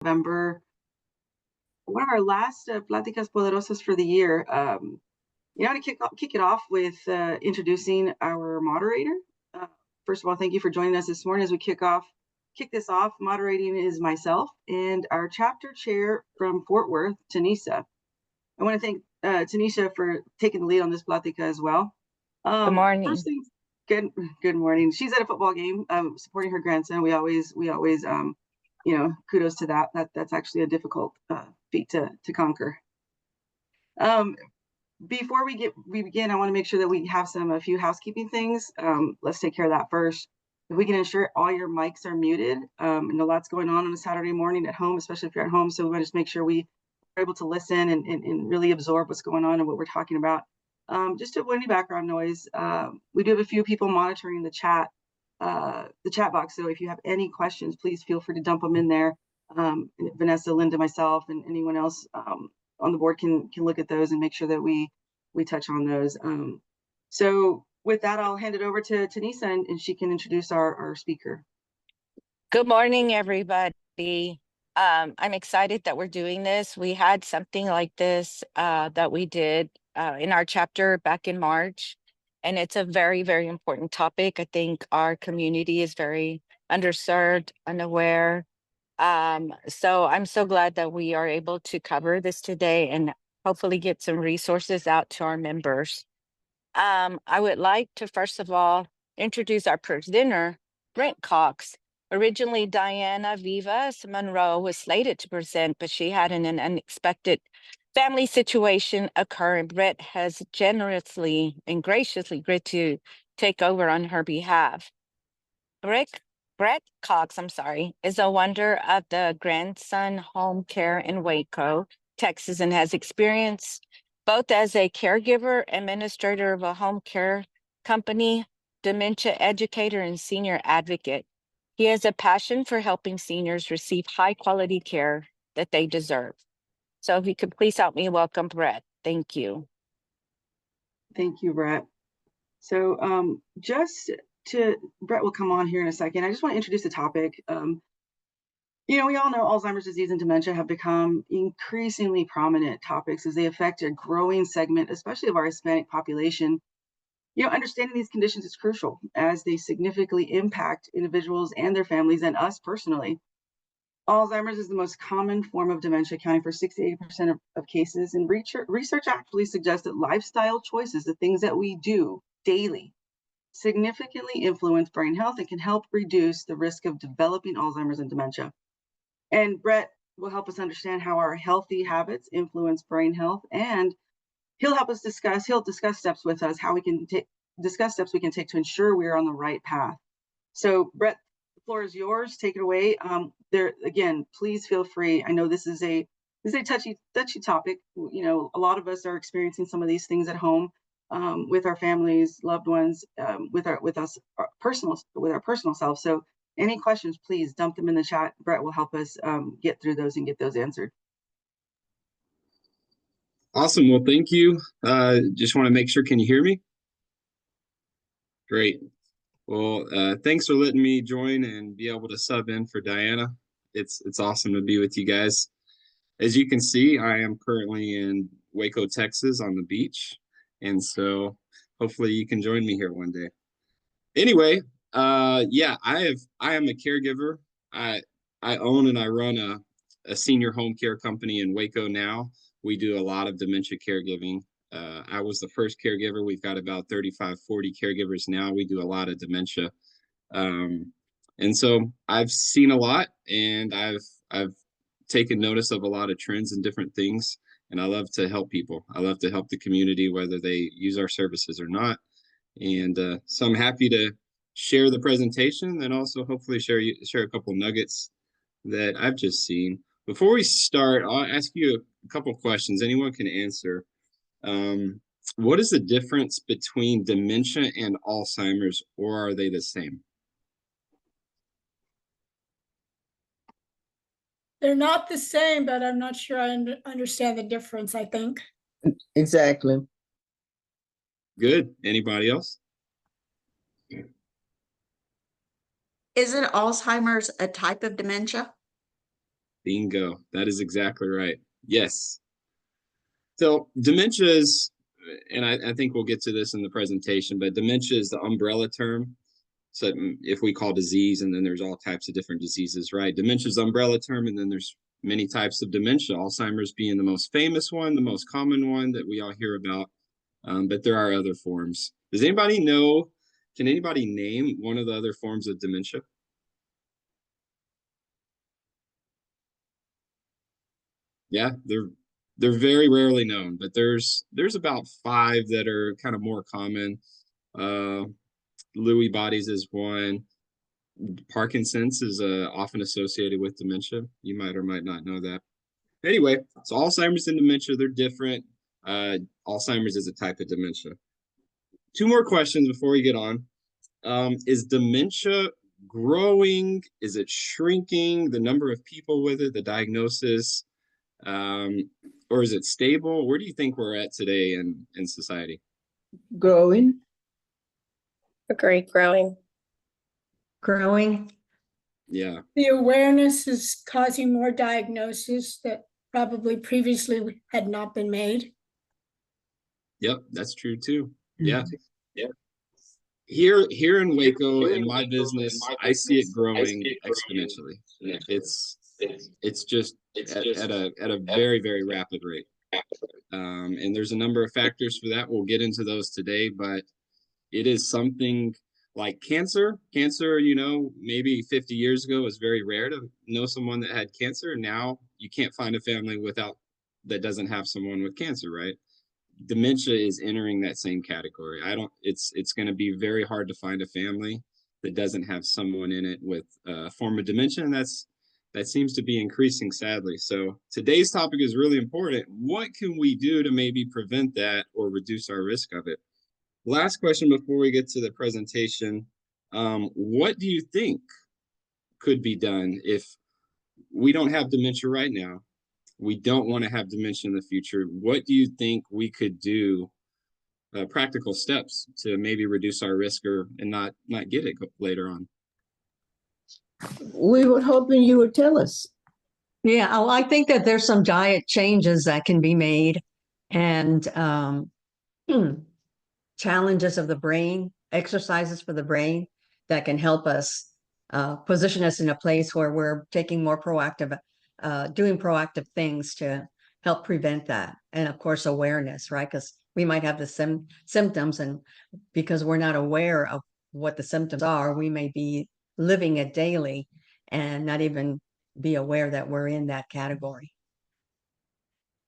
November, one of our last Platicas Poderosas for the year. To kick it off with introducing our moderator. Uh, First of all, thank you for joining us this morning as we kick this off. Moderating is myself and our chapter chair from Fort Worth, Tanisha. I want to thank Tanisha for taking the lead on this Platica as well. Good morning. First thing, good morning. She's at a football game, supporting her grandson. We always, kudos to that. That's actually a difficult feat to conquer. Before we begin, I want to make sure that we have a few housekeeping things. Let's take care of that first. If we can ensure all your mics are muted, and a lot's going on a Saturday morning at home, especially if you're at home. So we want to just make sure we are able to listen and really absorb what's going on and what we're talking about. Just to avoid any background noise, we do have a few people monitoring the chat box. So if you have any questions, please feel free to dump them in there. Vanessa, Linda, myself, and anyone else on the board can look at those and make sure that we touch on those. So with that, I'll hand it over to Tanisha and she can introduce our speaker. Good morning, everybody. I'm excited that we're doing this. We had something like this that we did in our chapter back in March, and it's a very, very important topic. I think our community is very underserved, unaware. So I'm so glad that we are able to cover this today and hopefully get some resources out to our members. I would like to first of all introduce our presenter, Brent Cox. Originally, Diana Vivas Monroe was slated to present, but she had an unexpected family situation occur, and Brett has generously and graciously agreed to take over on her behalf. Brett Cox, is a wonder of the grandson home care in Waco, Texas, and has experience both as a caregiver, administrator of a home care company, dementia educator, and senior advocate. He has a passion for helping seniors receive high quality care that they deserve. So if you could please help me welcome Brett. Thank you. Thank you, Brett. So Brett will come on here in a second. I just want to introduce the topic. We all know Alzheimer's disease and dementia have become increasingly prominent topics as they affect a growing segment, especially of our Hispanic population. Understanding these conditions is crucial as they significantly impact individuals and their families and us personally. Alzheimer's is the most common form of dementia, accounting for 68% of cases. And research actually suggests that lifestyle choices, the things that we do daily, significantly influence brain health and can help reduce the risk of developing Alzheimer's and dementia. And Brett will help us understand how our healthy habits influence brain health, and he'll discuss steps with us, how we can discuss steps we can take to ensure we are on the right path. So Brett, the floor is yours. Take it away. Again, please feel free. I know this is a touchy topic. A lot of us are experiencing some of these things at home, with our families, loved ones, with our personal self. So any questions, please dump them in the chat. Brett will help us get through those and get those answered. Awesome. Well, thank you. Just want to make sure, can you hear me? Great. Well, thanks for letting me join and be able to sub in for Diana. It's awesome to be with you guys. As you can see, I am currently in Waco, Texas on the beach. And so hopefully you can join me here one day. Anyway, I am a caregiver. I own and I run a senior home care company in Waco now. We do a lot of dementia caregiving. I was the first caregiver. We've got about 35, 40 caregivers now. We do a lot of dementia. And so I've seen a lot, and I've taken notice of a lot of trends and different things. And I love to help people. I love to help the community, whether they use our services or not. And so I'm happy to share the presentation and also hopefully share a couple nuggets that I've just seen. Before we start, I'll ask you a couple questions. Anyone can answer. What is the difference between dementia and Alzheimer's, or are they the same? They're not the same, but I'm not sure I understand the difference, I think. Exactly. Good. Anybody else? Isn't Alzheimer's a type of dementia? Bingo. That is exactly right. Yes. So dementia is, and I think we'll get to this in the presentation, but dementia is the umbrella term. So if we call disease, and then there's all types of different diseases, right? Dementia is the umbrella term, and then there's many types of dementia, Alzheimer's being the most famous one, the most common one that we all hear about. But there are other forms. Does anybody know, can anybody name one of the other forms of dementia? Yeah, they're very rarely known, but there's about 5 that are kind of more common. Lewy bodies is one. Parkinson's is often associated with dementia. You might or might not know that. Anyway, so Alzheimer's and dementia, they're different. Alzheimer's is a type of dementia. 2 more questions before we get on. Is dementia growing? Is it shrinking? The number of people with it, the diagnosis, or is it stable? Where do you think we're at today in society? Growing. Agree, growing. Growing. Yeah. The awareness is causing more diagnosis that probably previously had not been made. Yep, that's true too. Yeah. Yeah. Here in Waco, in my business, I see it growing exponentially. It's just at a very, very rapid rate. And there's a number of factors for that. We'll get into those today, but it is something like cancer. Cancer, maybe 50 years ago was very rare to know someone that had cancer. Now you can't find a family that doesn't have someone with cancer, right? Dementia is entering that same category. It's going to be very hard to find a family that doesn't have someone in it with a form of dementia, and that seems to be increasing, sadly. So today's topic is really important. What can we do to maybe prevent that or reduce our risk of it? Last question before we get to the presentation. What do you think could be done if we don't have dementia right now? We don't want to have dementia in the future. What do you think we could do, practical steps to maybe reduce our risk and not get it later on? We were hoping you would tell us. Yeah, I think that there's some diet changes that can be made, and challenges of the brain, exercises for the brain that can help us position us in a place where we're taking more proactive, doing proactive things to help prevent that. And of course, awareness, right? Because we might have the symptoms, and because we're not aware of what the symptoms are, we may be living it daily and not even be aware that we're in that category.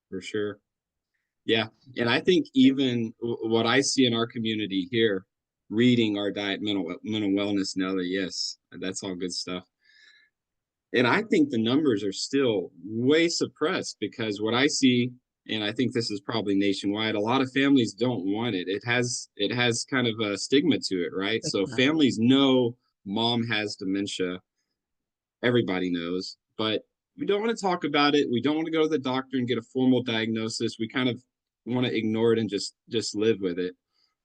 For sure. Yeah. And I think even what I see in our community here, reading our diet, mental wellness, Nelly, yes, that's all good stuff. And I think the numbers are still way suppressed, because what I see, and I think this is probably nationwide, a lot of families don't want it. It has kind of a stigma to it, right? So families know mom has dementia. Everybody knows, but we don't want to talk about it. We don't want to go to the doctor and get a formal diagnosis. We kind of want to ignore it and just live with it.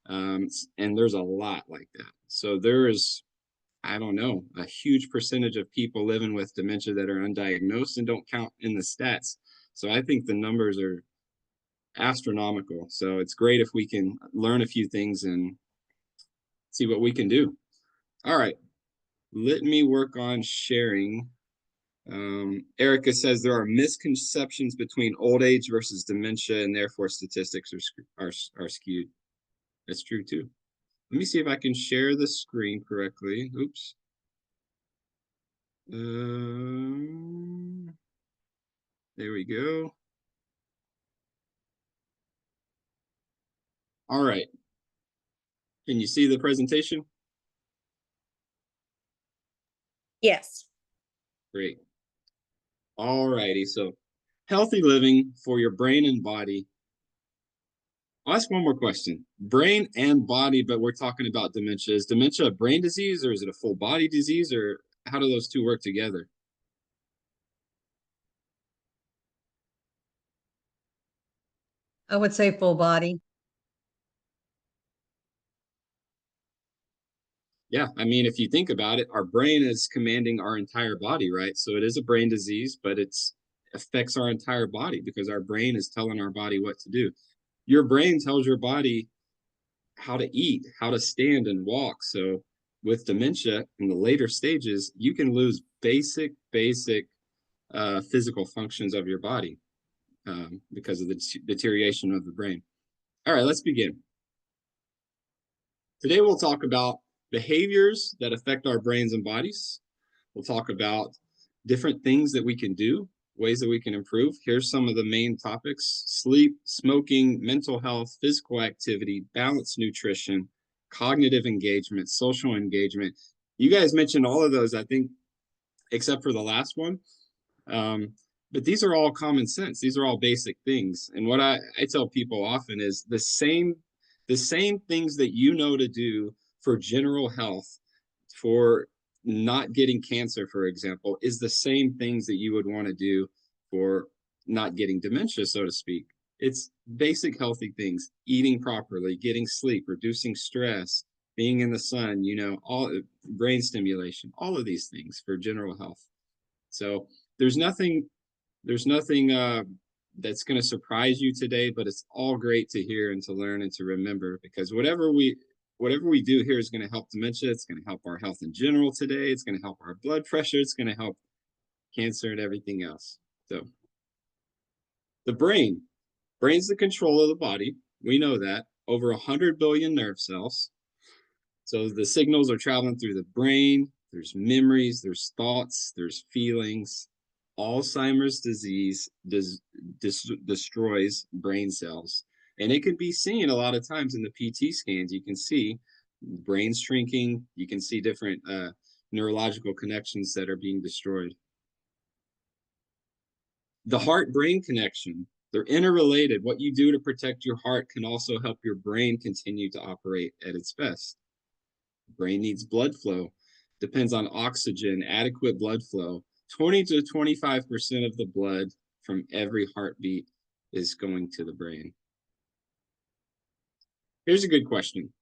And there's a lot like that. So there is, I don't know, a huge percentage of people living with dementia that are undiagnosed and don't count in the stats. So I think the numbers are astronomical. So it's great if we can learn a few things and see what we can do. All right, let me work on sharing. Erica says there are misconceptions between old age versus dementia, and therefore statistics are skewed. That's true too. Let me see if I can share the screen correctly. Oops. There we go. All right. Can you see the presentation? Yes. Great. All righty. So healthy living for your brain and body. I'll ask one more question. Brain and body, but we're talking about dementia. Is dementia a brain disease, or is it a full body disease, or how do those two work together? I would say full body. Yeah, I mean, if you think about it, our brain is commanding our entire body, right? So it is a brain disease, but it's affects our entire body because our brain is telling our body what to do. Your brain tells your body how to eat, how to stand and walk. So with dementia in the later stages, you can lose basic physical functions of your body because of the deterioration of the brain. All right, let's begin. Today we'll talk about behaviors that affect our brains and bodies. We'll talk about different things that we can do, ways that we can improve. Here's some of the main topics: sleep, smoking, mental health, physical activity, balanced nutrition, cognitive engagement, social engagement. You guys mentioned all of those, I think, except for the last one. But these are all common sense. These are all basic things. And what I tell people often is the same things that you know to do for general health, for not getting cancer, for example, is the same things that you would want to do for not getting dementia, so to speak. It's basic healthy things: eating properly, getting sleep, reducing stress, being in the sun, you know, all brain stimulation, all of these things for general health. So there's nothing that's going to surprise you today, but it's all great to hear and to learn and to remember, because whatever we do here is going to help dementia. It's going to help our health in general today. It's going to help our blood pressure. It's going to help cancer and everything else. So the brain's the control of the body. We know that. Over 100 billion nerve cells. So the signals are traveling through the brain. There's memories, there's thoughts, there's feelings. Alzheimer's disease destroys brain cells. And it can be seen a lot of times in the PT scans. You can see brain shrinking. You can see different neurological connections that are being destroyed. The heart-brain connection, they're interrelated. What you do to protect your heart can also help your brain continue to operate at its best. The brain needs blood flow. Depends on oxygen, adequate blood flow. 20 to 25% of the blood from every heartbeat is going to the brain. Here's a good question.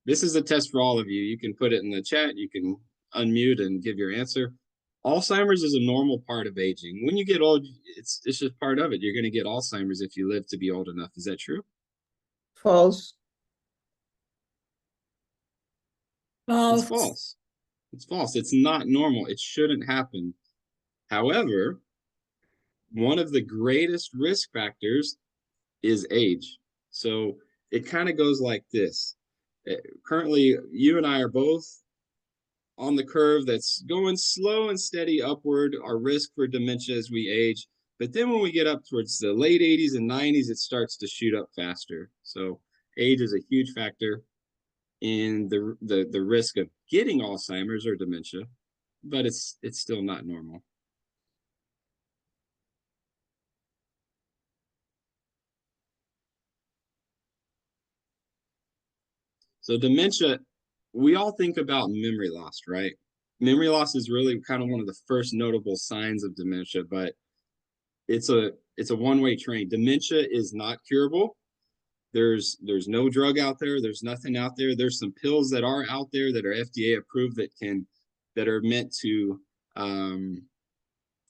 This is a test for all of you. You can put it in the chat. You can unmute and give your answer. Alzheimer's is a normal part of aging. When you get old, it's just part of it. You're going to get Alzheimer's if you live to be old enough. Is that true? False. It's false. It's false. It's not normal. It shouldn't happen. However, one of the greatest risk factors is age. So it kind of goes like this. Currently, you and I are both on the curve that's going slow and steady upward, our risk for dementia as we age. But then when we get up towards the late 80s and 90s, it starts to shoot up faster. So age is a huge factor in the risk of getting Alzheimer's or dementia, but it's still not normal. So dementia, we all think about memory loss, right? Memory loss is really kind of one of the first notable signs of dementia, but it's a one-way train. Dementia is not curable. There's no drug out there. There's nothing out there. There's some pills that are out there that are FDA approved that are meant to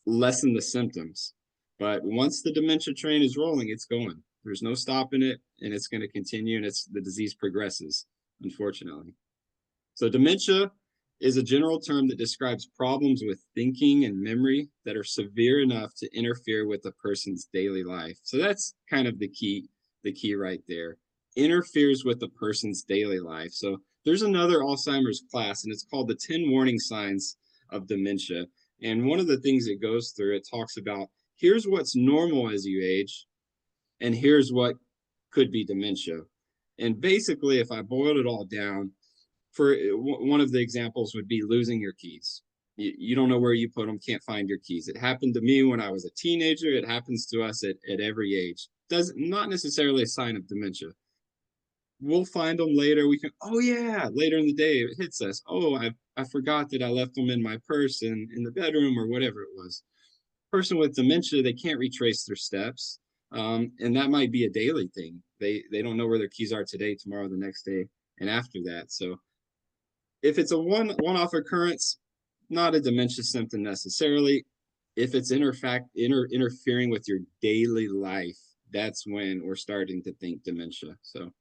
lessen the symptoms. But once the dementia train is rolling, it's going. There's no stopping it, and it's going to continue, and the disease progresses, unfortunately. So dementia is a general term that describes problems with thinking and memory that are severe enough to interfere with a person's daily life. So that's kind of the key right there. Interferes with a person's daily life. So there's another Alzheimer's class, and it's called the 10 warning signs of dementia. And one of the things it goes through, it talks about, here's what's normal as you age, and here's what could be dementia. And basically, if I boiled it all down, for one of the examples would be losing your keys. You don't know where you put them, can't find your keys. It happened to me when I was a teenager. It happens to us at every age. Not necessarily a sign of dementia. We'll find them later. We can, oh yeah, later in the day it hits us. Oh, I forgot that I left them in my purse in the bedroom or whatever it was. Person with dementia, they can't retrace their steps. And that might be a daily thing. They don't know where their keys are today, tomorrow, the next day, and after that. So If it's a one-off occurrence, not a dementia symptom necessarily. If it's interfering with your daily life, that's when we're starting to think dementia. So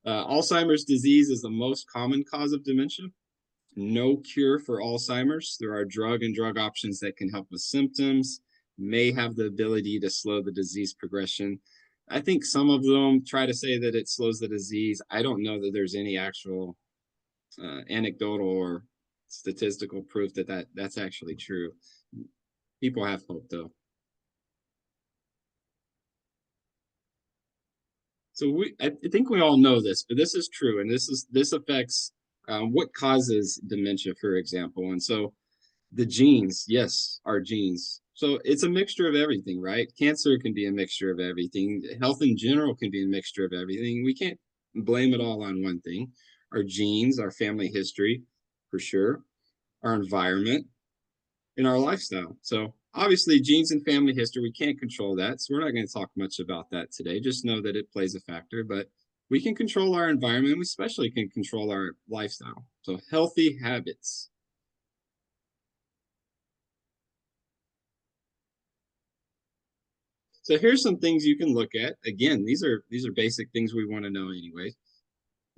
Alzheimer's disease is the most common cause of dementia. No cure for Alzheimer's. There are drug options that can help with symptoms, may have the ability to slow the disease progression. I think some of them try to say that it slows the disease. I don't know that there's any actual anecdotal or statistical proof that that's actually true. People have hope, though. So I think we all know this, but this is true, and this affects what causes dementia, for example. And so the genes, yes, our genes. So it's a mixture of everything, right? Cancer can be a mixture of everything. Health in general can be a mixture of everything. We can't blame it all on one thing. Our genes, our family history, for sure, our environment, and our lifestyle. So obviously genes and family history, we can't control that. So we're not going to talk much about that today. Just know that it plays a factor, but we can control our environment. We especially can control our lifestyle. So healthy habits. So here's some things you can look at. Again, these are basic things we want to know anyway.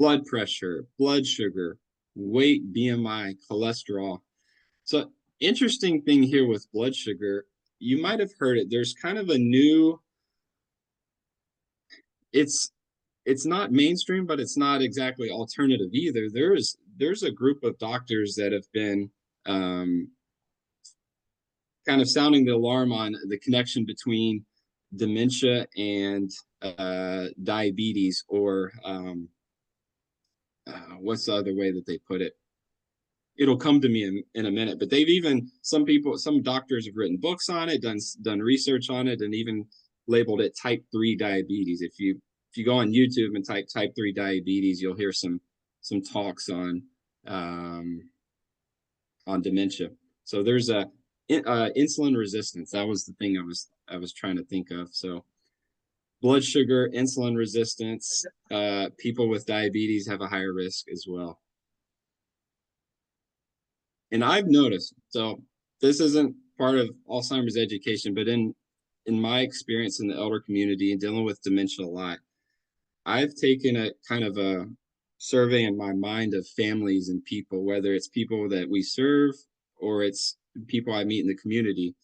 Blood pressure, blood sugar, weight, BMI, cholesterol. So interesting thing here with blood sugar, you might have heard it. There's kind of a new, it's not mainstream, but it's not exactly alternative either. There's a group of doctors that have been kind of sounding the alarm on the connection between dementia and diabetes, or what's the other way that they put it? It'll come to me in a minute, but they've even, some doctors have written books on it, done research on it, and even labeled it type 3 diabetes. If you go on YouTube and type 3 diabetes, you'll hear some talks on dementia. So there's insulin resistance. That was the thing I was trying to think of. So blood sugar, insulin resistance, people with diabetes have a higher risk as well. And I've noticed, so this isn't part of Alzheimer's education, but in my experience in the elder community and dealing with dementia a lot, I've taken a kind of a survey in my mind of families and people, whether it's people that we serve or it's people I meet in the community.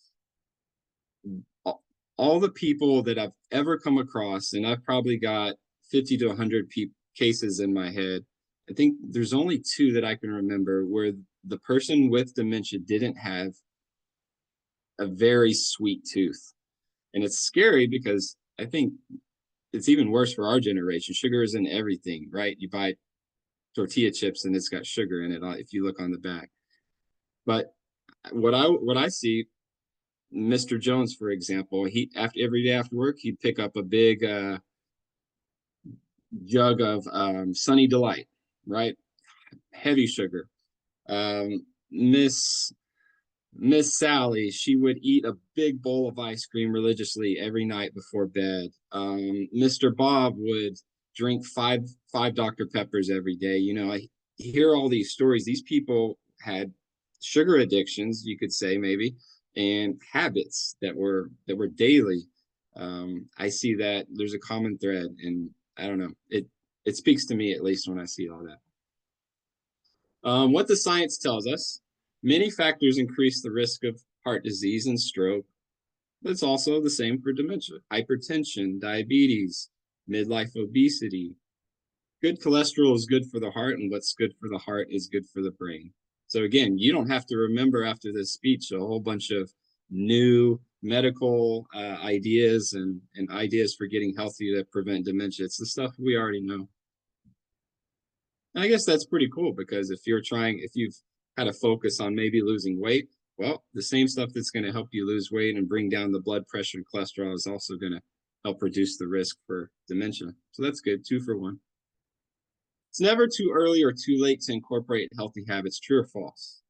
All the people that I've ever come across, and I've probably got 50 to 100 cases in my head, I think there's only 2 that I can remember where the person with dementia didn't have a very sweet tooth. And it's scary because I think it's even worse for our generation. Sugar is in everything, right? You buy tortilla chips and it's got sugar in it if you look on the back. But what I see, Mr. Jones, for example, every day after work, he'd pick up a big jug of Sunny Delight, right? Heavy sugar. Miss Sally, she would eat a big bowl of ice cream religiously every night before bed. Mr. Bob would drink five Dr. Peppers every day. You know, I hear all these stories. These people had sugar addictions, you could say, maybe, and habits that were daily. I see that there's a common thread, and I don't know, it speaks to me, at least when I see all that. What the science tells us, many factors increase the risk of heart disease and stroke, but it's also the same for dementia, hypertension, diabetes, midlife obesity. Good cholesterol is good for the heart, and what's good for the heart is good for the brain. So again, you don't have to remember after this speech a whole bunch of new medical ideas and ideas for getting healthy to prevent dementia. It's the stuff we already know. And I guess that's pretty cool, because if you've had a focus on maybe losing weight, well, the same stuff that's going to help you lose weight and bring down the blood pressure and cholesterol is also going to help reduce the risk for dementia. So that's good, 2 for 1. It's never too early or too late to incorporate healthy habits. True or false?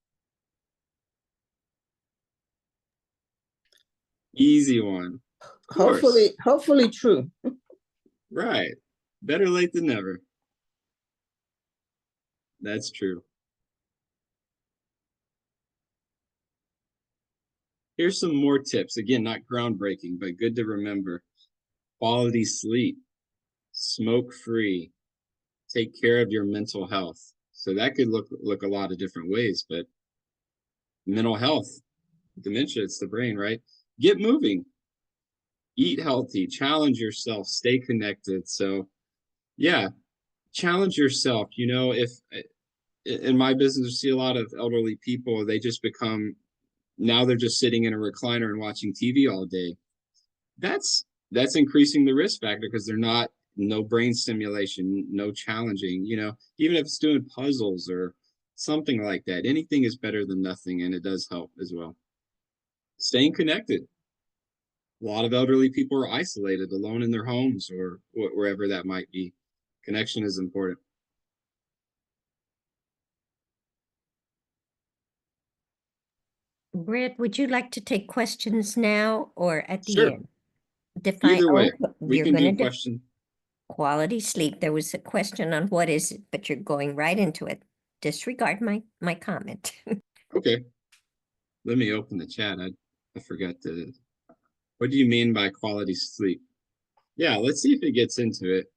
Easy one. Hopefully true. Right. Better late than never. That's true. Here's some more tips. Again, not groundbreaking, but good to remember. Quality sleep, smoke free, take care of your mental health. So that could look a lot of different ways, but mental health, dementia, it's the brain, right? Get moving, eat healthy, challenge yourself, stay connected. So yeah, challenge yourself. You know, if in my business, I see a lot of elderly people, they just become, now they're just sitting in a recliner and watching TV all day. That's increasing the risk factor because they're not, no brain stimulation, no challenging, you know, even if it's doing puzzles or something like that, anything is better than nothing, and it does help as well. Staying connected. A lot of elderly people are isolated, alone in their homes or wherever that might be. Connection is important. Brett, would you like to take questions now or at the Sure. end? Define, Either way, we you're can gonna do question. quality sleep. There was a question on what is it, but you're going right into it. Disregard my comment. Okay. Let me open the chat. I forgot to. What do you mean by quality sleep? Yeah, let's see if it gets into it.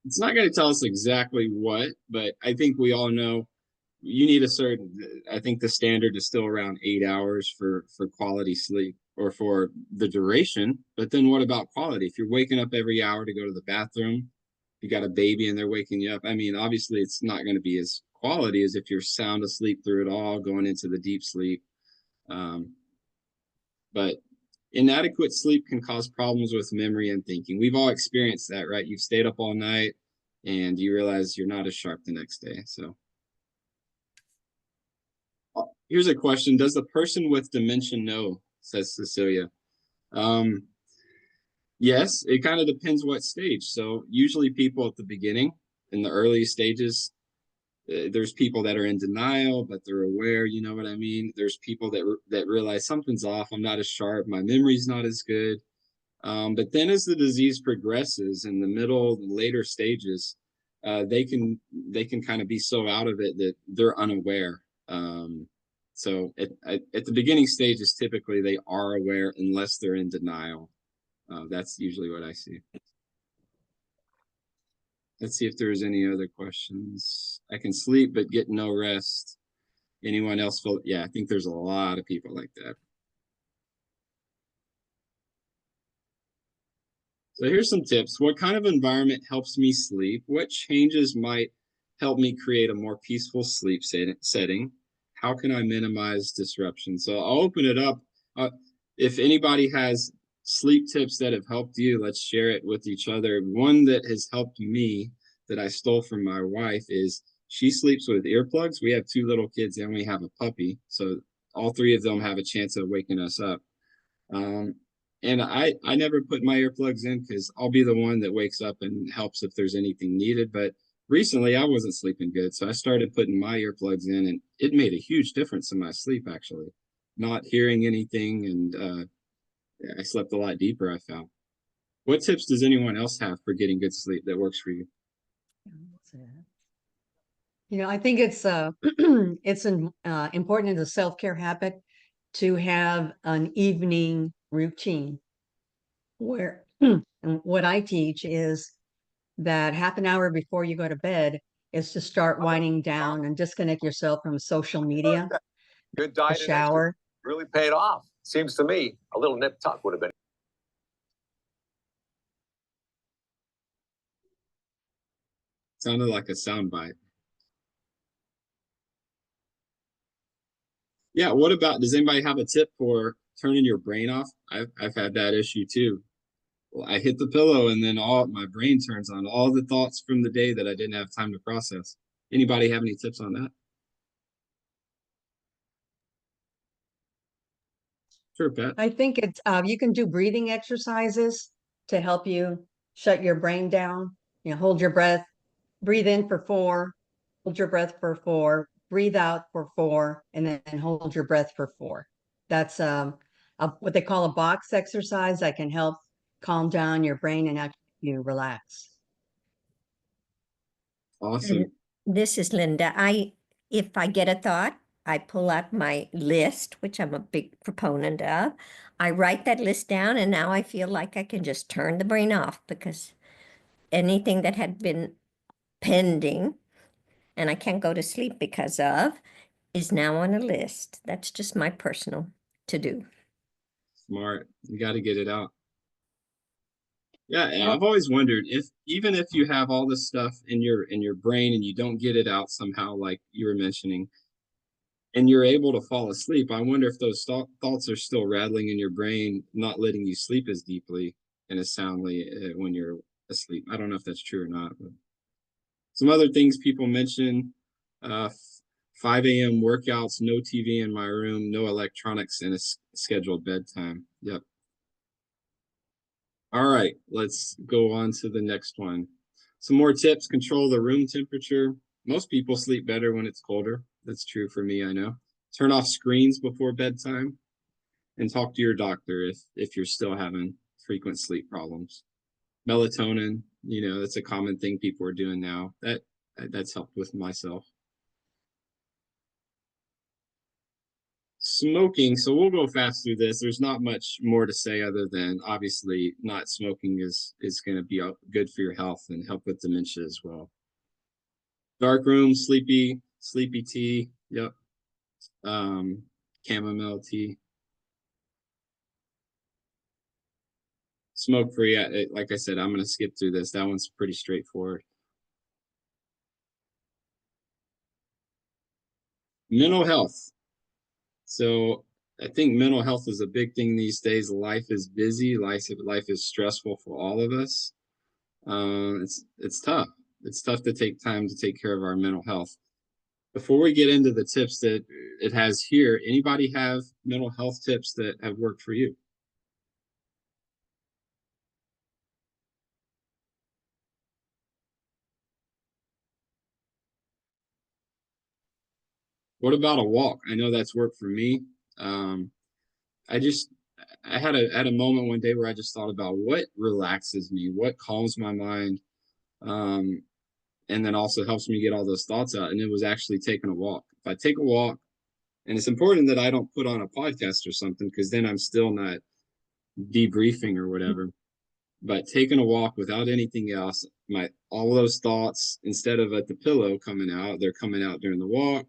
It's not going to tell us exactly what, but I think we all know you need a certain, I think the standard is still around 8 hours for quality sleep or for the duration. But then what about quality? If you're waking up every hour to go to the bathroom, you got a baby and they're waking you up. I mean, obviously it's not going to be as quality as if you're sound asleep through it all, going into the deep sleep. But inadequate sleep can cause problems with memory and thinking. We've all experienced that, right? You've stayed up all night and you realize you're not as sharp the next day. So here's a question. Does the person with dementia know? Says Cecilia. Yes, it kind of depends what stage. So usually people at the beginning, in the early stages, there's people that are in denial, but they're aware, you know what I mean? There's people that realize something's off. I'm not as sharp. My memory's not as good. But then as the disease progresses in the middle, later stages, they can kind of be so out of it that they're unaware. So at the beginning stages, typically they are aware unless they're in denial. That's usually what I see. Let's see if there's any other questions. I can sleep but get no rest. Anyone else feel? Yeah, I think there's a lot of people like that. So here's some tips. What kind of environment helps me sleep? What changes might help me create a more peaceful sleep setting? How can I minimize disruption? So I'll open it up. If anybody has sleep tips that have helped you, let's share it with each other. One that has helped me that I stole from my wife is she sleeps with earplugs. We have 2 little kids and we have a puppy. So all 3 of them have a chance of waking us up. And I never put my earplugs in because I'll be the one that wakes up and helps if there's anything needed. But recently I wasn't sleeping good. So I started putting my earplugs in and it made a huge difference in my sleep, actually. Not hearing anything, and I slept a lot deeper, I found. What tips does anyone else have for getting good sleep that works for you? You know, I think it's important as a self-care habit to have an evening routine where and what I teach is that half an hour before you go to bed is to start winding down and disconnect yourself from social media, Good diet and exercise shower. really paid off. Seems to me a little nip tuck would have been. Sounded like a soundbite. Yeah, what about, does anybody have a tip for turning your brain off? I've had that issue too. Well, I hit the pillow and then all my brain turns on, all the thoughts from the day that I didn't have time to process. Anybody have any tips on that? Sure, Pat. I think it's you can do breathing exercises to help you shut your brain down. You know, hold your breath, breathe in for 4, hold your breath for 4, breathe out for 4, and then hold your breath for 4. That's what they call a box exercise that can help calm down your brain and help you relax. Awesome. And this is Linda. If I get a thought, I pull out my list, which I'm a big proponent of. I write that list down, and now I feel like I can just turn the brain off, because anything that had been pending and I can't go to sleep because of is now on a list. That's just my personal to-do. Smart. You got to get it out. Yeah, and Well, I've always wondered if even if you have all this stuff in your brain and you don't get it out somehow, like you were mentioning, and you're able to fall asleep, I wonder if those thoughts are still rattling in your brain, not letting you sleep as deeply and as soundly when you're asleep. I don't know if that's true or not. But some other things people mention, 5 a.m. workouts, no TV in my room, no electronics, and a scheduled bedtime. Yep. All right, let's go on to the next one. Some more tips: control the room temperature. Most people sleep better when it's colder. That's true for me, I know. Turn off screens before bedtime, and talk to your doctor if you're still having frequent sleep problems. Melatonin, that's a common thing people are doing now. That's helped with myself. Smoking, so we'll go fast through this. There's not much more to say other than obviously not smoking is going to be good for your health and help with dementia as well. Dark room, sleepy tea. Yep. Chamomile tea. Smoke free. Like I said, I'm going to skip through this. That one's pretty straightforward. Mental health. So I think mental health is a big thing these days. Life is busy. Life is stressful for all of us. It's tough. It's tough to take time to take care of our mental health. Before we get into the tips that it has here, anybody have mental health tips that have worked for you? What about a walk? I know that's worked for me. I had a moment one day where I just thought about what relaxes me, what calms my mind, and then also helps me get all those thoughts out. And it was actually taking a walk. If I take a walk, and it's important that I don't put on a podcast or something, because then I'm still not debriefing or whatever. But taking a walk without anything else, all those thoughts, instead of at the pillow coming out, they're coming out during the walk.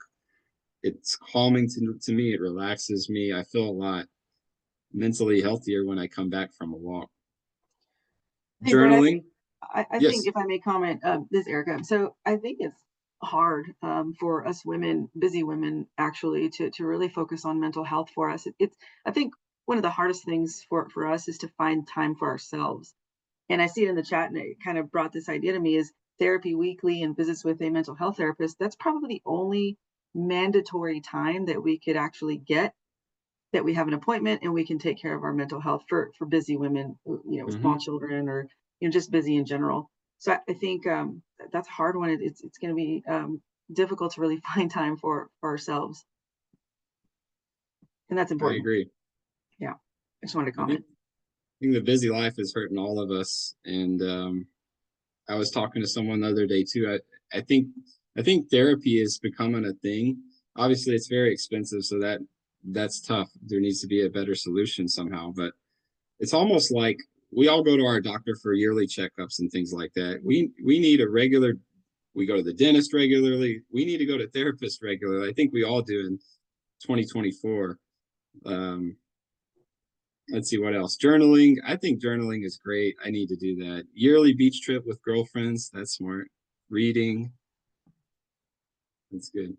It's calming to me. It relaxes me. I feel a lot mentally healthier when I come back from a walk. Hey, Brett, Journaling. I Yes. think if I may comment, this is Erica. So I think it's hard for us women, busy women, actually, to really focus on mental health for us. I think one of the hardest things for us is to find time for ourselves. And I see it in the chat, and it kind of brought this idea to me: is therapy weekly and visits with a mental health therapist. That's probably the only mandatory time that we could actually get, that we have an appointment and we can take care of our mental health for busy women, with small children, or just busy in general. So I think that's a hard one. It's going to be difficult to really find time for ourselves, and that's I important. agree. Yeah, I just wanted to I comment. think the busy life is hurting all of us. And I was talking to someone the other day too. I think therapy is becoming a thing. Obviously, it's very expensive, so that's tough. There needs to be a better solution somehow. But it's almost like we all go to our doctor for yearly checkups and things like that. We need a regular. We go to the dentist regularly. We need to go to therapists regularly. I think we all do in 2024. Let's see what else. Journaling. I think journaling is great. I need to do that. Yearly beach trip with girlfriends. That's smart. Reading. That's good.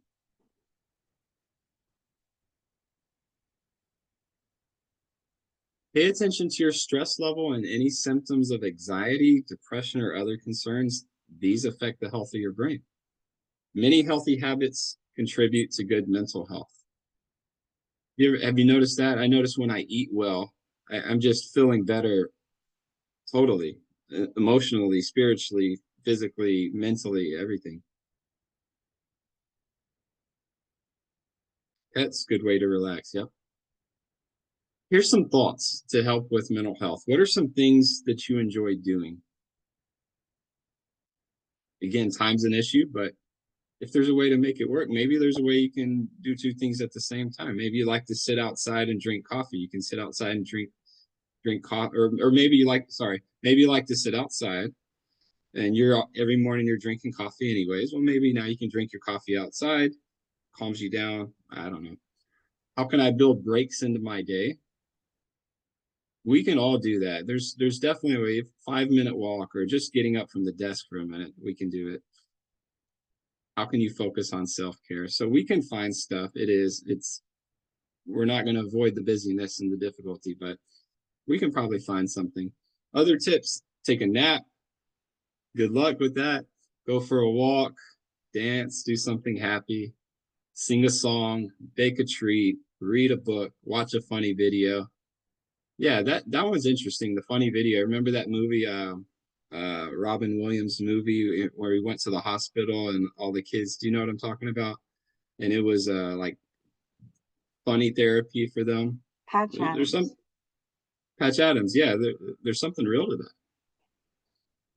Pay attention to your stress level and any symptoms of anxiety, depression, or other concerns. These affect the health of your brain. Many healthy habits contribute to good mental health. Have you noticed that? I notice when I eat well, I'm just feeling better totally, emotionally, spiritually, physically, mentally, everything. That's a good way to relax. Yep. Here's some thoughts to help with mental health. What are some things that you enjoy doing? Again, time's an issue, but if there's a way to make it work, maybe there's a way you can do two things at the same time. Maybe you like to sit outside and drink coffee. You can sit outside and drink coffee, or maybe you like to sit outside and every morning you're drinking coffee anyways. Well, maybe now you can drink your coffee outside, calms you down. I don't know. How can I build breaks into my day? We can all do that. There's definitely a way, 5-minute walk or just getting up from the desk for a minute. We can do it. How can you focus on self-care? So we can find stuff. We're not going to avoid the busyness and the difficulty, but we can probably find something. Other tips: take a nap. Good luck with that. Go for a walk, dance, do something happy, sing a song, bake a treat, read a book, watch a funny video. Yeah, that one's interesting. The funny video. Remember that movie, Robin Williams movie where he went to the hospital and all the kids, do you know what I'm talking about? And it was like funny therapy for them. There's some Patch Adams. Yeah, there's something real to that.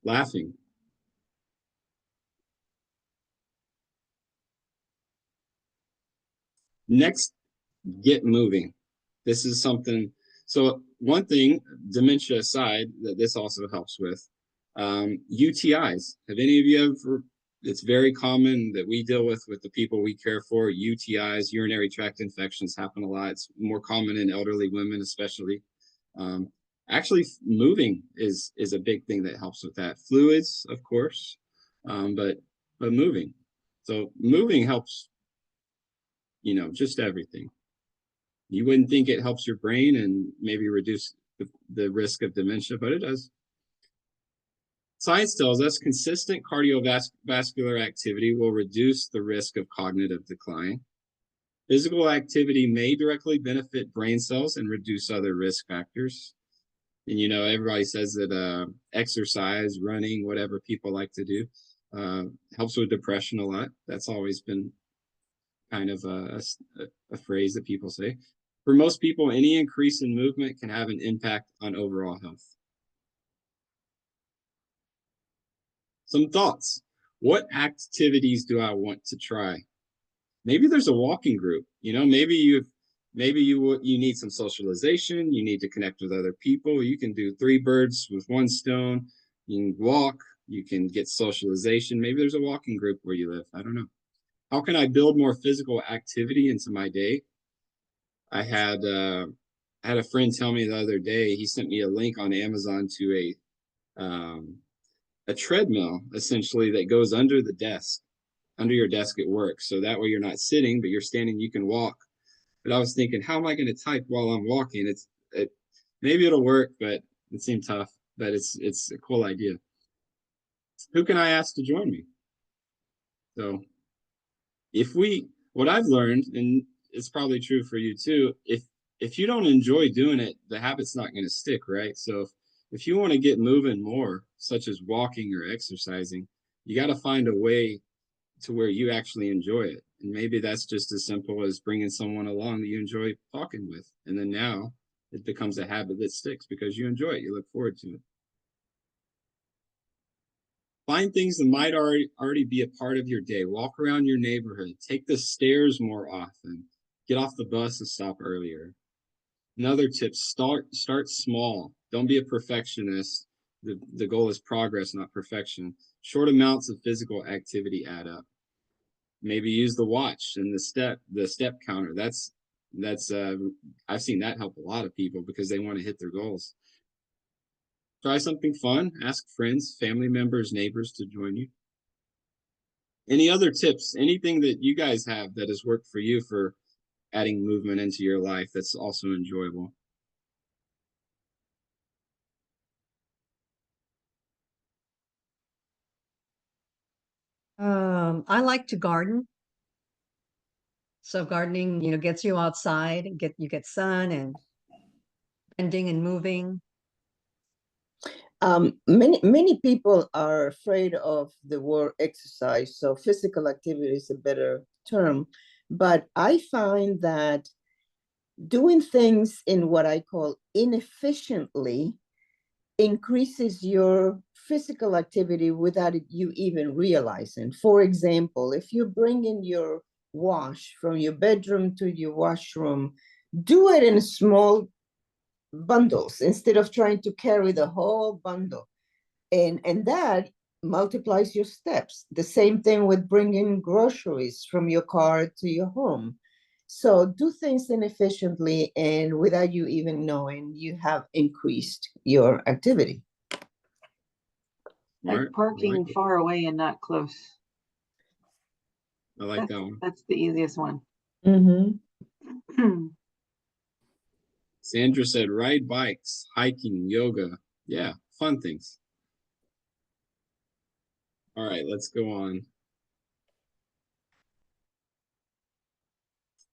Laughing. Next, get moving. This is something. So one thing, dementia aside, that this also helps with, UTIs. Have any of you ever, it's very common that we deal with the people we care for, UTIs, urinary tract infections happen a lot. It's more common in elderly women, especially. Actually, moving is a big thing that helps with that. Fluids, of course, but moving. So moving helps, just everything. You wouldn't think it helps your brain and maybe reduce the risk of dementia, but it does. Science tells us consistent cardiovascular activity will reduce the risk of cognitive decline. Physical activity may directly benefit brain cells and reduce other risk factors. And everybody says that exercise, running, whatever people like to do, helps with depression a lot. That's always been kind of a phrase that people say. For most people, any increase in movement can have an impact on overall health. Some thoughts. What activities do I want to try? Maybe there's a walking group. Maybe you need some socialization. You need to connect with other people. You can do 3 birds with 1 stone. You can walk. You can get socialization. Maybe there's a walking group where you live. I don't know. How can I build more physical activity into my day? I had a friend tell me the other day, he sent me a link on Amazon to a treadmill, essentially, that goes under your desk at work. So that way you're not sitting, but you're standing, you can walk. But I was thinking, how am I going to type while I'm walking? Maybe it'll work, but it seemed tough, but it's a cool idea. Who can I ask to join me? So what I've learned, and it's probably true for you too, if you don't enjoy doing it, the habit's not going to stick, right? So if you want to get moving more, such as walking or exercising, you got to find a way to where you actually enjoy it. And maybe that's just as simple as bringing someone along that you enjoy talking with. And then now it becomes a habit that sticks because you enjoy it. You look forward to it. Find things that might already be a part of your day. Walk around your neighborhood. Take the stairs more often. Get off the bus and stop earlier. Another tip, start small. Don't be a perfectionist. The goal is progress, not perfection. Short amounts of physical activity add up. Maybe use the watch and the step counter. That's I've seen that help a lot of people because they want to hit their goals. Try something fun. Ask friends, family members, neighbors to join you. Any other tips? Anything that you guys have that has worked for you for adding movement into your life that's also enjoyable? I like to garden. So gardening, gets you outside, you get sun and bending and moving. Many people are afraid of the word exercise, so physical activity is a better term. But I find that doing things in what I call inefficiently increases your physical activity without you even realizing. For example, if you bring in your wash from your bedroom to your washroom, do it in small bundles instead of trying to carry the whole bundle. And that multiplies your steps. The same thing with bringing groceries from your car to your home. So do things inefficiently, and without you even knowing, you have increased your activity. Like Smart. I parking like it. far away and not close. I like that one. That's the easiest one. Mm-hmm. Sandra said, ride bikes, hiking, yoga. Yeah, fun things. All right, let's go on.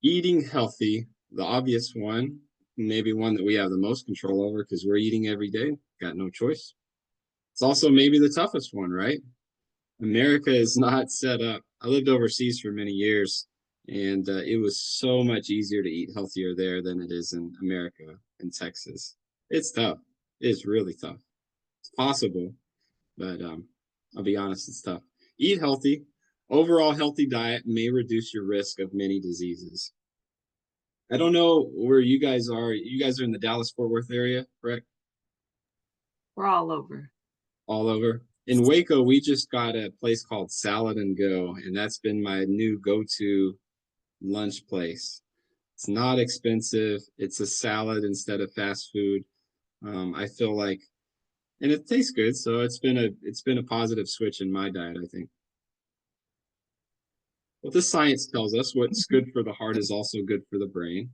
Eating healthy, the obvious one, maybe one that we have the most control over because we're eating every day. Got no choice. It's also maybe the toughest one, right? America is not set up. I lived overseas for many years, and it was so much easier to eat healthier there than it is in America and Texas. It's tough. It's really tough. It's possible, but I'll be honest, it's tough. Eat healthy. Overall healthy diet may reduce your risk of many diseases. I don't know where you guys are. You guys are in the Dallas-Fort Worth area, correct? We're all over. All over. In Waco, we just got a place called Salad and Go, and that's been my new go-to lunch place. It's not expensive. It's a salad instead of fast food. I feel like, and it tastes good, so it's been a positive switch in my diet, I think. What the science tells us, what's good for the heart is also good for the brain.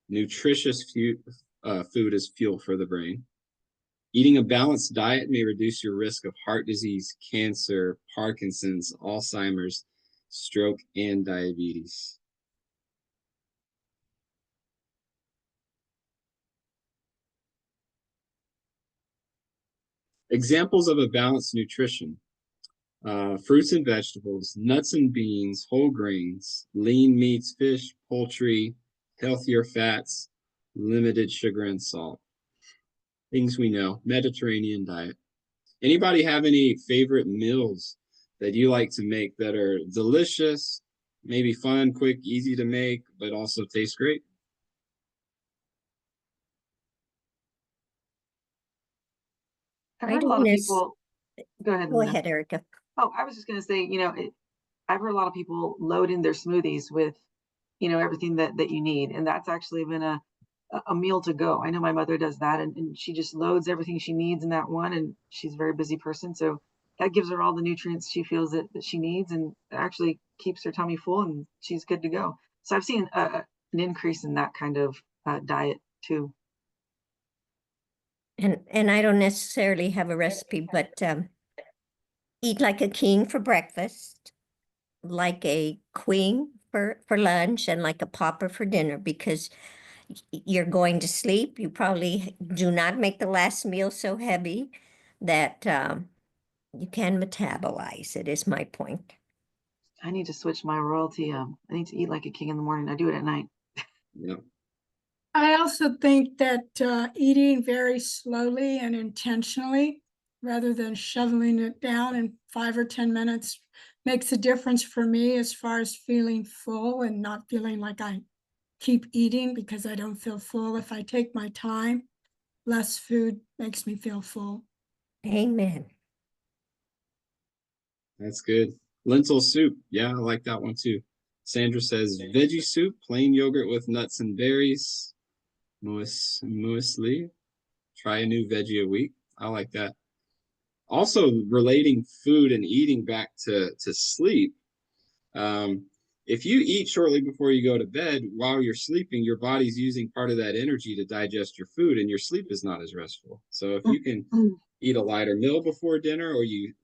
Nutritious food is fuel for the brain. Eating a balanced diet may reduce your risk of heart disease, cancer, Parkinson's, Alzheimer's, stroke, and diabetes. Examples of a balanced nutrition. Fruits and vegetables, nuts and beans, whole grains, lean meats, fish, poultry, healthier fats, limited sugar and salt. Things we know, Mediterranean diet. Anybody have any favorite meals that you like to make that are delicious, maybe fun, quick, easy to make, but also taste great? I've I heard a don't lot of nec- people. Go ahead, Go Linda. ahead, Erica. Oh, I was just going to say, I've heard a lot of people load in their smoothies with, everything that you need. And that's actually been a meal to go. I know my mother does that, and she just loads everything she needs in that one. And she's a very busy person. So that gives her all the nutrients she feels that she needs, and actually keeps her tummy full, and she's good to go. So I've seen an increase in that kind of diet too. And I don't necessarily have a recipe, but eat like a king for breakfast, like a queen for lunch, and like a pauper for dinner, because you're going to sleep. You probably do not make the last meal so heavy that you can metabolize it, is my point. I need to switch my royalty. I need to eat like a king in the morning. I do it at night. Yeah. I also think that eating very slowly and intentionally, rather than shoveling it down in 5 or 10 minutes, makes a difference for me as far as feeling full and not feeling like I keep eating because I don't feel full. If I take my time, less food makes me feel full. Amen. That's good. Lentil soup. Yeah, I like that one too. Sandra says veggie soup, plain yogurt with nuts and berries. Muesli. Try a new veggie a week. I like that. Also relating food and eating back to sleep. If you eat shortly before you go to bed, while you're sleeping, your body's using part of that energy to digest your food, and your sleep is not as restful. So if you can eat a lighter meal before dinner, or you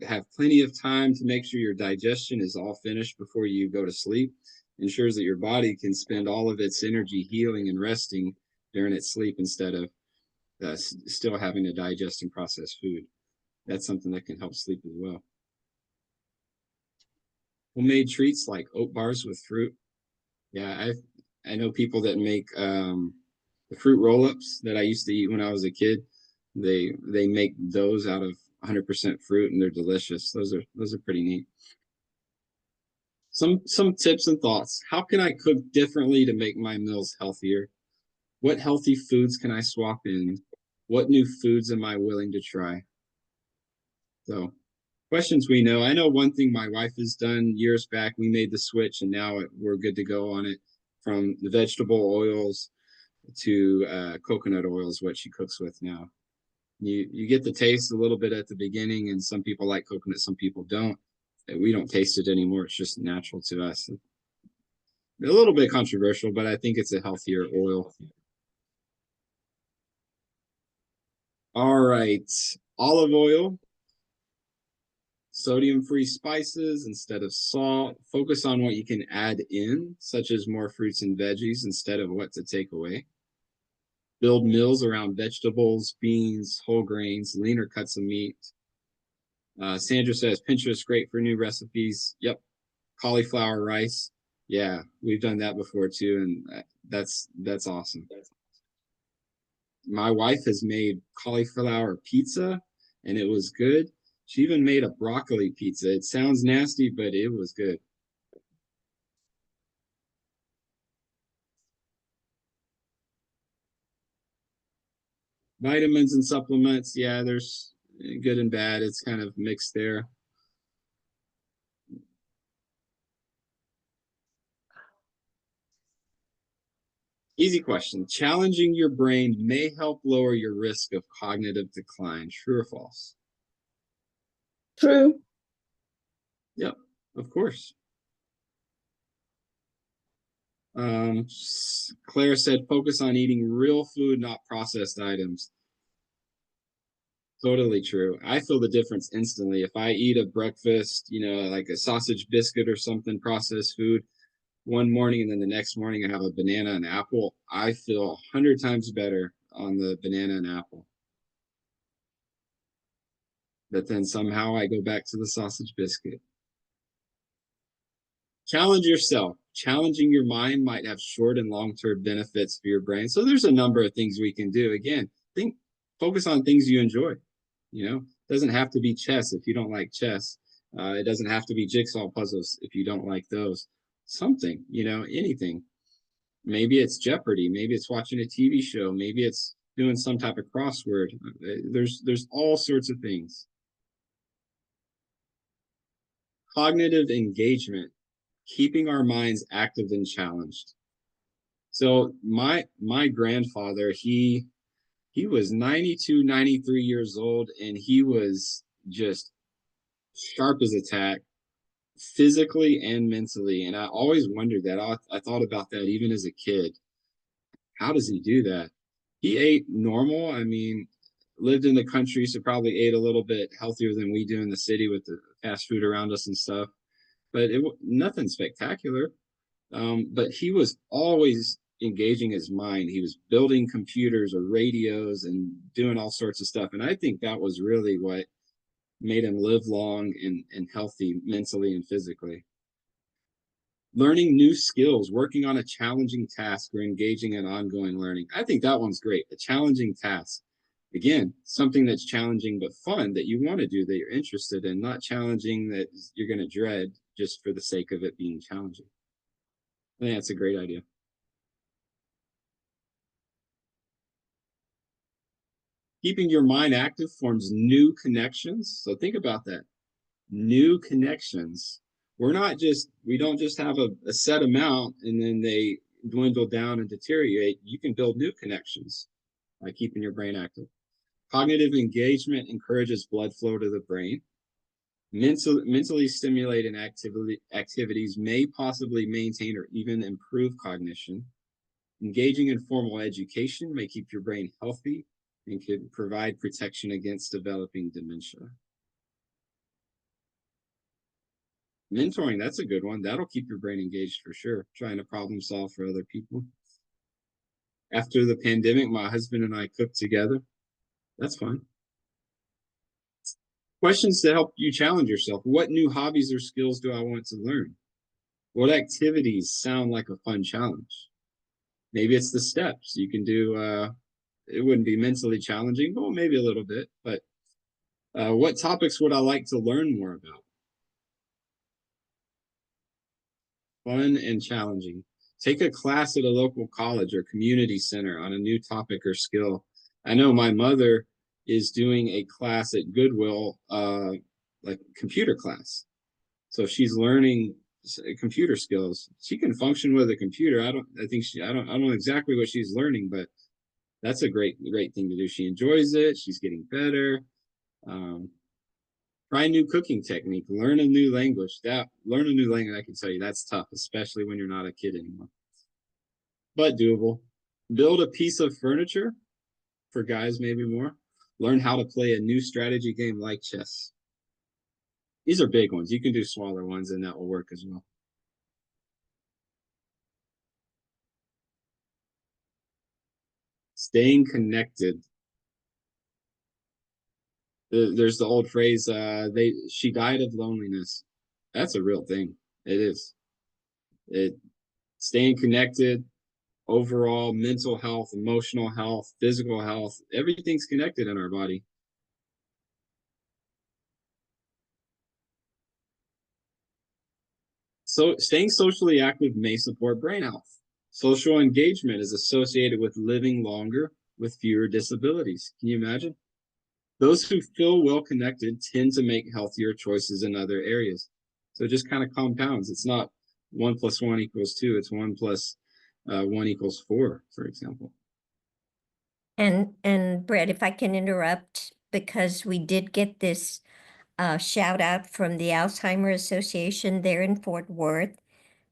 have plenty of time to make sure your digestion is all finished before you go to sleep, ensures that your body can spend all of its energy healing and resting during its sleep instead of still having to digest and process food. That's something that can help sleep as well. Homemade treats like oat bars with fruit. Yeah, I know people that make the fruit roll-ups that I used to eat when I was a kid. They make those out of 100% fruit, and they're delicious. Those are pretty neat. Some tips and thoughts. How can I cook differently to make my meals healthier? What healthy foods can I swap in? What new foods am I willing to try? So, questions we know. I know one thing my wife has done years back. We made the switch, and now we're good to go on it. From the vegetable oils to coconut oil is what she cooks with now. You get the taste a little bit at the beginning, and some people like coconut, some people don't. We don't taste it anymore. It's just natural to us. A little bit controversial, but I think it's a healthier oil. All right, olive oil, sodium-free spices instead of salt. Focus on what you can add in, such as more fruits and veggies instead of what to take away. Build meals around vegetables, beans, whole grains, leaner cuts of meat. Sandra says, Pinterest, great for new recipes. Yep. Cauliflower rice. Yeah, we've done that before too, and that's awesome. My wife has made cauliflower pizza, and it was good. She even made a broccoli pizza. It sounds nasty, but it was good. Vitamins and supplements, yeah, there's good and bad. It's kind of mixed there. Easy question. Challenging your brain may help lower your risk of cognitive decline. True or false? True. Yep, of course. Claire said, focus on eating real food, not processed items. Totally true. I feel the difference instantly. If I eat a breakfast, like a sausage biscuit or something, processed food, one morning and then the next morning I have a banana and apple, I feel 100 times better on the banana and apple. But then somehow I go back to the sausage biscuit. Challenge yourself. Challenging your mind might have short and long-term benefits for your brain. So there's a number of things we can do. Again, focus on things you enjoy. It doesn't have to be chess if you don't like chess. It doesn't have to be jigsaw puzzles if you don't like those. Something, anything. Maybe it's Jeopardy. Maybe it's watching a TV show. Maybe it's doing some type of crossword. There's all sorts of things. Cognitive engagement, keeping our minds active and challenged. So my grandfather, he was 92, 93 years old, and he was just sharp as a tack, physically and mentally. And I always wondered that. I thought about that even as a kid. How does he do that? He ate normal. I mean, lived in the country, so probably ate a little bit healthier than we do in the city with the fast food around us and stuff. But nothing spectacular. But he was always engaging his mind. He was building computers or radios and doing all sorts of stuff. And I think that was really what made him live long and healthy mentally and physically. Learning new skills, working on a challenging task, or engaging in ongoing learning. I think that one's great. A challenging task. Again, something that's challenging but fun that you want to do, that you're interested in, not challenging that you're going to dread just for the sake of it being challenging. I think that's a great idea. Keeping your mind active forms new connections. So think about that. New connections. We don't just have a set amount and then they dwindle down and deteriorate. You can build new connections by keeping your brain active. Cognitive engagement encourages blood flow to the brain. Mentally stimulating activities may possibly maintain or even improve cognition. Engaging in formal education may keep your brain healthy and can provide protection against developing dementia. Mentoring, that's a good one. That'll keep your brain engaged for sure, trying to problem solve for other people. After the pandemic, my husband and I cooked together. That's fun. Questions to help you challenge yourself. What new hobbies or skills do I want to learn? What activities sound like a fun challenge? Maybe it's the steps you can do. It wouldn't be mentally challenging, well, maybe a little bit, but What topics would I like to learn more about? Fun and challenging. Take a class at a local college or community center on a new topic or skill. I know my mother is doing a class at Goodwill, like computer class. So she's learning computer skills. She can function with a computer. I don't know exactly what she's learning, but that's a great thing to do. She enjoys it. She's getting better. Try a new cooking technique. Learn a new language. Learn a new language, I can tell you, that's tough, especially when you're not a kid anymore. But doable. Build a piece of furniture, for guys maybe more. Learn how to play a new strategy game like chess. These are big ones. You can do smaller ones and that will work as well. Staying connected. There's the old phrase, she died of loneliness. That's a real thing. It is. Staying connected, overall mental health, emotional health, physical health, everything's connected in our body. So staying socially active may support brain health. Social engagement is associated with living longer with fewer disabilities. Can you imagine? Those who feel well connected tend to make healthier choices in other areas. So it just kind of compounds. It's not 1 + 1 = 2. It's 1 + 1 = 4, for example. And Brett, if I can interrupt, because we did get this shout out from the Alzheimer Association there in Fort Worth.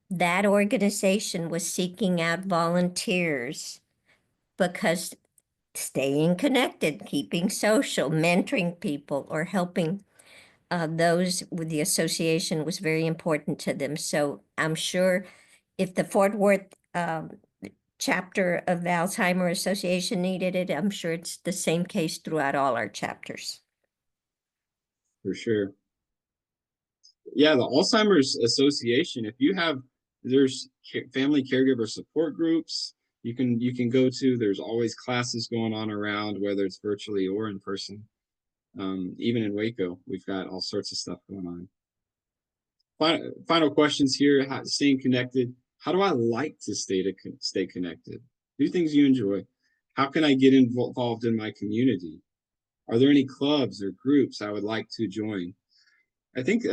That organization was seeking out volunteers because staying connected, keeping social, mentoring people, or helping those with the association was very important to them. So I'm sure if the Fort Worth chapter of the Alzheimer Association needed it, I'm sure it's the same case throughout all our chapters. For sure. Yeah, the Alzheimer's Association, if you have, there's family caregiver support groups you can go to. There's always classes going on around, whether it's virtually or in person. Even in Waco, we've got all sorts of stuff going on. Final questions here. Staying connected. How do I like to stay connected? Do things you enjoy. How can I get involved in my community? Are there any clubs or groups I would like to join? I think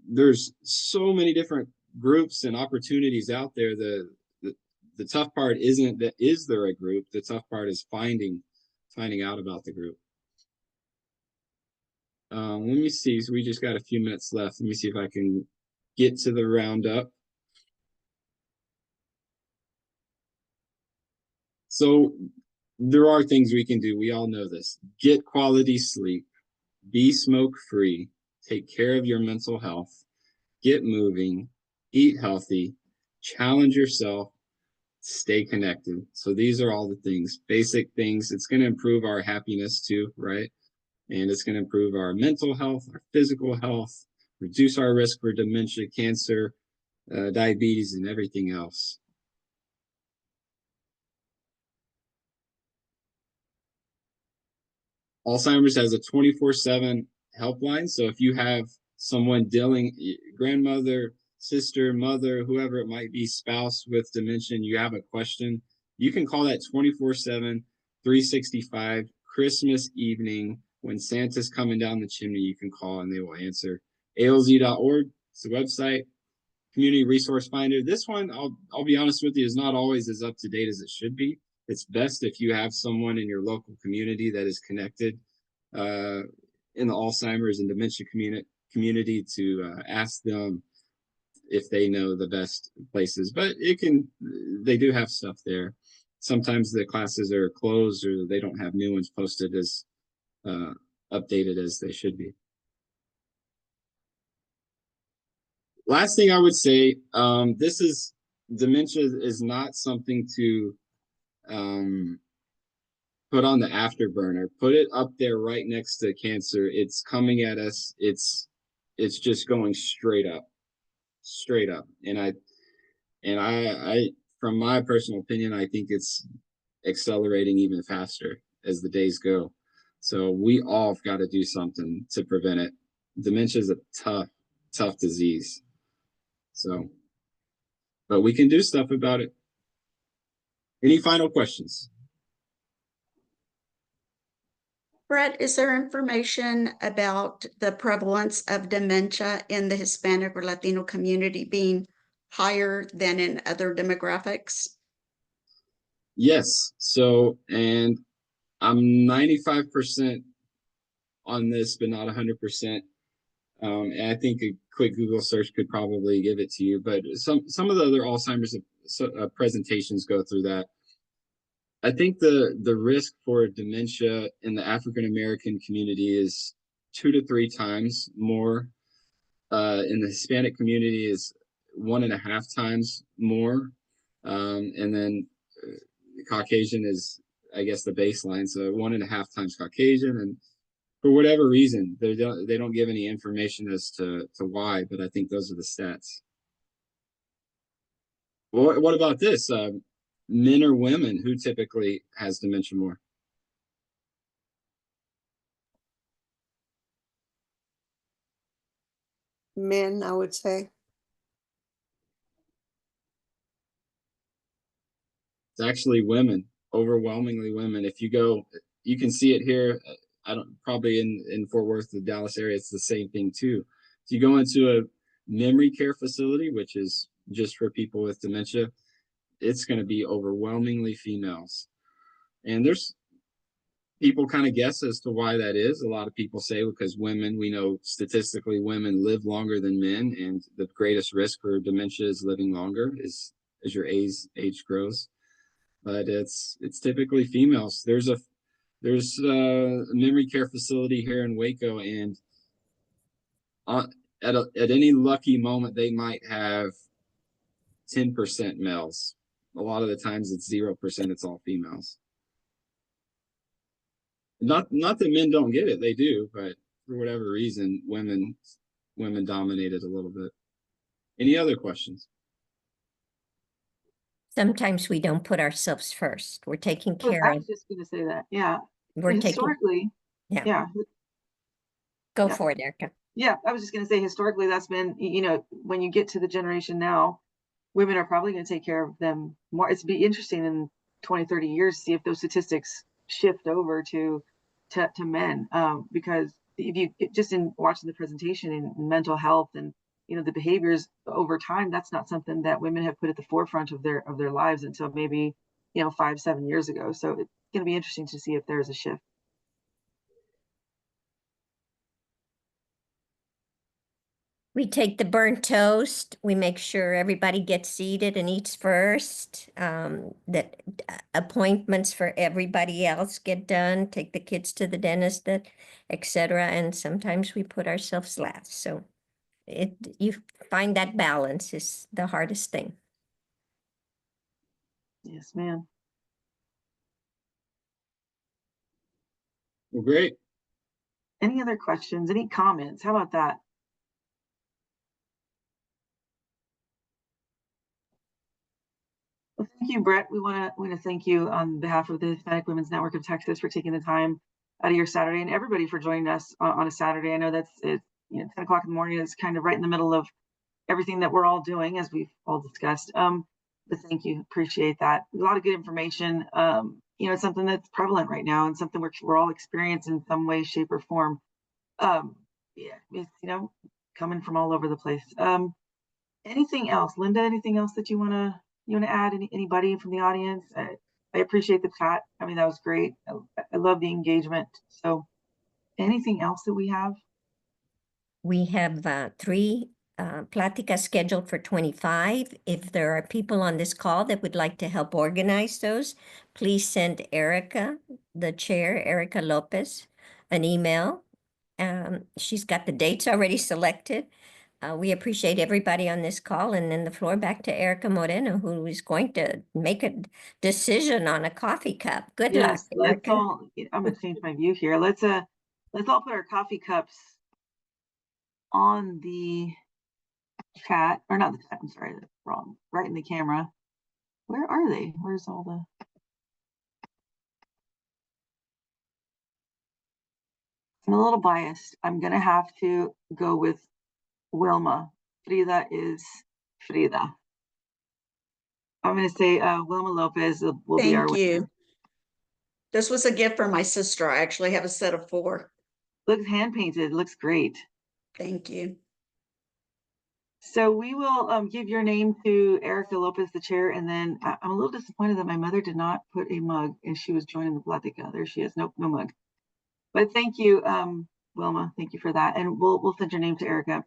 there's so many different groups and opportunities out there. The tough part isn't that is there a group. The tough part is finding out about the group. Let me see. So we just got a few minutes left. Let me see if I can get to the roundup. So there are things we can do. We all know this. Get quality sleep. Be smoke-free. Take care of your mental health. Get moving. Eat healthy. Challenge yourself. Stay connected. So these are all the things, basic things. It's going to improve our happiness too, right? And it's going to improve our mental health, our physical health, reduce our risk for dementia, cancer, diabetes, and everything else. Alzheimer's has a 24/7 helpline. So if you have someone dealing, grandmother, sister, mother, whoever it might be, spouse with dementia, you have a question, you can call that 24/7, 365. Christmas evening, when Santa's coming down the chimney, you can call and they will answer. ALZ.org, it's the website. Community Resource Finder. This one, I'll be honest with you, is not always as up to date as it should be. It's best if you have someone in your local community that is connected in the Alzheimer's and dementia community to ask them if they know the best places. But they do have stuff there. Sometimes the classes are closed or they don't have new ones posted as updated as they should be. Last thing I would say, dementia is not something to put on the afterburner. Put it up there right next to cancer. It's coming at us. It's just going straight up. And I, from my personal opinion, I think it's accelerating even faster as the days go. So we all have got to do something to prevent it. Dementia is a tough disease. So, but we can do stuff about it. Any final questions? Brett, is there information about the prevalence of dementia in the Hispanic or Latino community being higher than in other demographics? Yes. So, and I'm 95% on this, but not 100%. And I think a quick Google search could probably give it to you. But some of the other Alzheimer's presentations go through that. I think the risk for dementia in the African American community is 2 to 3 times more. In the Hispanic community is 1.5 times more. And then Caucasian is, I guess, the baseline. So 1.5 times Caucasian, and for whatever reason, they don't give any information as to why, but I think those are the stats. What about this? Men or women, who typically has dementia more? Men, I would say. It's actually women, overwhelmingly women. If you go, you can see it here. I don't, probably in Fort Worth, the Dallas area, it's the same thing too. If you go into a memory care facility, which is just for people with dementia, it's going to be overwhelmingly females. And there's people kind of guess as to why that is. A lot of people say because women, we know statistically women live longer than men, and the greatest risk for dementia is living longer as your age grows. But it's typically females. There's a memory care facility here in Waco, and at any lucky moment they might have 10% males. A lot of the times it's 0%. It's all females. Not that men don't get it, they do, but for whatever reason, women dominate it a little bit. Any other questions? Sometimes we don't put ourselves first. We're taking care I of, was just going to say that. Yeah. we're taking, Historically, yeah, yeah. go Yeah. for it, Erica. Yeah, I was just going to say historically that's been, when you get to the generation now, women are probably going to take care of them more. It's be interesting in 20, 30 years to see if those statistics shift over to men. Because if you just in watching the presentation in mental health and the behaviors over time, that's not something that women have put at the forefront of their lives until maybe 5-7 years ago. So it's going to be interesting to see if there's a shift. We take the burnt toast. We make sure everybody gets seated and eats first. That appointments for everybody else get done. Take the kids to the dentist, etc. And sometimes we put ourselves last. So you find that balance is the hardest thing. Yes, ma'am. Well, great. Any other questions? Any comments? How about that? Well, thank you, Brett. We want to thank you on behalf of the Hispanic Women's Network of Texas for taking the time out of your Saturday, and everybody for joining us on a Saturday. I know that's 10 o'clock in the morning is kind of right in the middle of everything that we're all doing, as we've all discussed. But thank you, appreciate that. A lot of good information. It's something that's prevalent right now, and something we're all experiencing in some way, shape, or form. It's coming from all over the place. Anything else, Linda? Anything else that you want to add? Anybody from the audience? I appreciate the chat. I mean, that was great. I love the engagement. So anything else that we have? We have 3 Platicas scheduled for 25. If there are people on this call that would like to help organize those, please send Erica, the chair, Erica Lopez, an email. She's got the dates already selected. We appreciate everybody on this call, and then the floor back to Erica Moreno, who is going to make a decision on a coffee cup. Good luck, Let's Erica. all. I'm gonna change my view here. Let's all put our coffee cups on the chat, or not the chat. I'm sorry, that's wrong. Right in the camera. Where are they? Where's all the? I'm a little biased. I'm gonna have to go with Wilma. Frida is Frida. I'm gonna say Wilma Lopez will be our Thank winner. you. This was a gift from my sister. I actually have a set of 4. Looks hand painted. Looks great. Thank you. So we will give your name to Erica Lopez, the chair, and then I'm a little disappointed that my mother did not put a mug and she was joining the Platica. There she is. Nope, no mug. But thank you, Wilma. Thank you for that. And we'll send your name to Erica.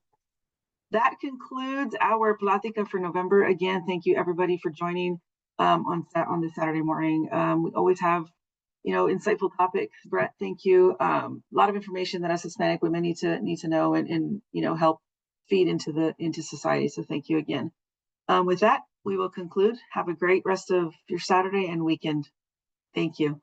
That concludes our Platica for November. Again, thank you everybody for joining on this Saturday morning. We always have, insightful topics. Brett, thank you. A lot of information that us Hispanic women need to know and help feed into society. So thank you again. With that, we will conclude. Have a great rest of your Saturday and weekend. Thank you.